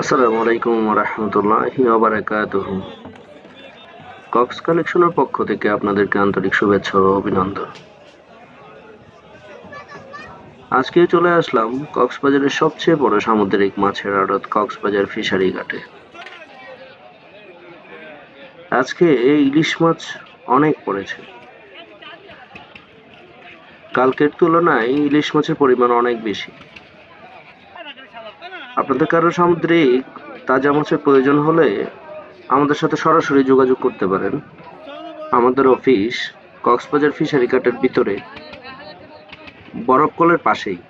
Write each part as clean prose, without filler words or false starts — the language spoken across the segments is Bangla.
আসসালামু আলাইকুম ওয়া রাহমাতুল্লাহি ওয়া বারাকাতুহু। কক্স কালেকশনের পক্ষ থেকে আপনাদেরকে আন্তরিক শুভেচ্ছা ও অভিনন্দন। আজকে চলে আসলাম কক্সবাজারের সবচেয়ে বড় সামুদ্রিক মাছের আড়ত কক্সবাজার ফিশারি ঘাটে। আজকে এই ইলিশ মাছ অনেক পড়েছে। কালকের তুলনায় ইলিশ মাছের পরিমাণ অনেক বেশি। আপনাদের কারো সামুদ্রিক তাজা মাছের প্রয়োজন হলে আমাদের সাথে সরাসরি যোগাযোগ করতে পারেন। আমাদের অফিস কক্সবাজার ফিশারি ঘাটের ভিতরে, বরফকলের পাশেই।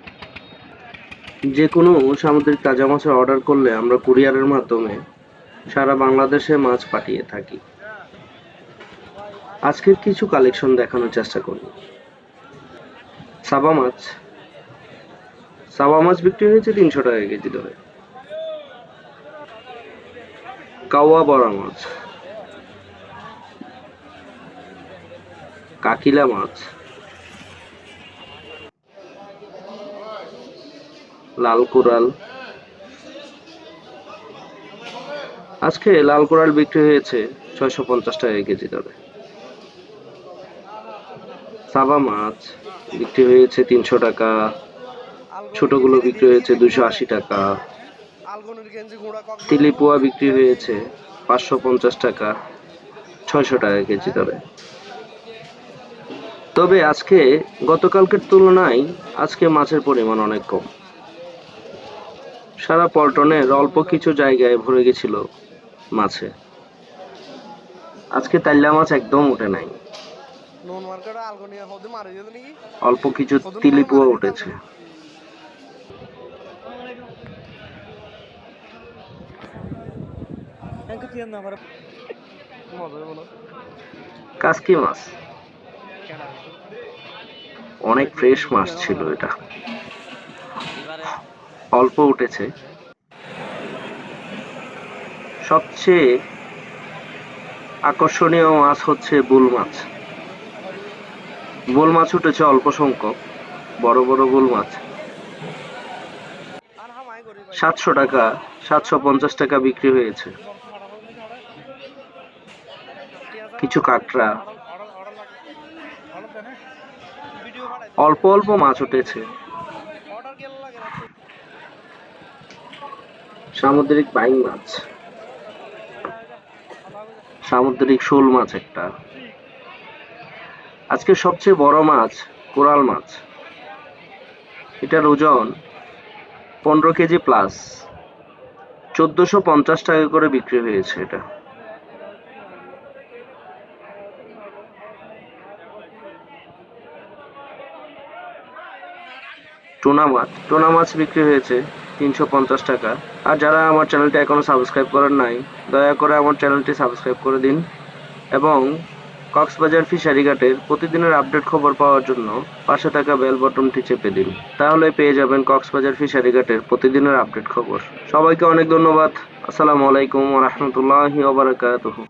যে কোনো সামুদ্রিক তাজা মাছের অর্ডার করলে আমরা কুরিয়ারের মাধ্যমে সারা বাংলাদেশে মাছ পাঠিয়ে থাকি। আজকের কিছু কালেকশন দেখানোর চেষ্টা করব। সাবা মাছ বিক্রি হয়েছে ৩০০ টাকা কেজি ধরে। কাওয়া বড়া মাছ, কাকিলা মাছ, লাল কোরাল। আজকে লাল কোরাল বিক্রি হয়েছে ৬৫০ টাকা কেজি ধরে। সাবা মাছ বিক্রি হয়েছে ৩০০ টাকা, ছোটগুলো বিক্রি হয়েছে ২৮০ টাকা। তিলিপুয়া বিক্রি হয়েছে ৫৫০ টাকা, ৬০০ টাকা কেজি ধরে। তবে আজকে গতকালকের তুলনায় আজকে মাছের পরিমাণ অনেক কম। সারা পল্টনের অল্প কিছু জায়গায় ভরে গেছিল মাছে। আজকে তাইলা মাছ একদম উঠে নাই, অল্প কিছু তিলিপুয়া উঠেছে। কাসকি মাছ অনেক ফ্রেশ মাছ ছিল, এটা অল্প উঠেছে। সবচেয়ে আকর্ষণীয় মাছ হচ্ছে বুল মাছ। বুল মাছ উঠেছে অল্প সংখ্যক, বড় বড় বুল মাছ। ৭০০ টাকা, ৭৫০ টাকা বিক্রি হয়েছে। কিছু কাঁকড়া, অল্প অল্প মাছ উঠেছে। সামুদ্রিক বাইং মাছ, সামুদ্রিক শোল মাছ একটা। আজকে সবচেয়ে বড় মাছ কোরাল মাছ। এটার ওজন ১৫ কেজি প্লাস, ১৪৫০ টাকা করে বিক্রি হয়েছে এটা। টোনা মাছ বিক্রি হয়েছে ৩৫০ টাকা। আর যারা আমার চ্যানেলটি এখনো সাবস্ক্রাইব করেন নাই, দয়া করে আমার চ্যানেলটি সাবস্ক্রাইব করে দিন এবং কক্সবাজার ফিশারি ঘাটের প্রতিদিনের আপডেট খবর পাওয়ার জন্য পাশে থাকা বেল বাটনটি চেপে দিন। তাহলে পেয়ে যাবেন কক্সবাজার ফিশারি ঘাটের প্রতিদিনের আপডেট খবর। সবাইকে অনেক ধন্যবাদ। আসসালামু আলাইকুম ওয়া রাহমাতুল্লাহি ওয়া বারাকাতুহু।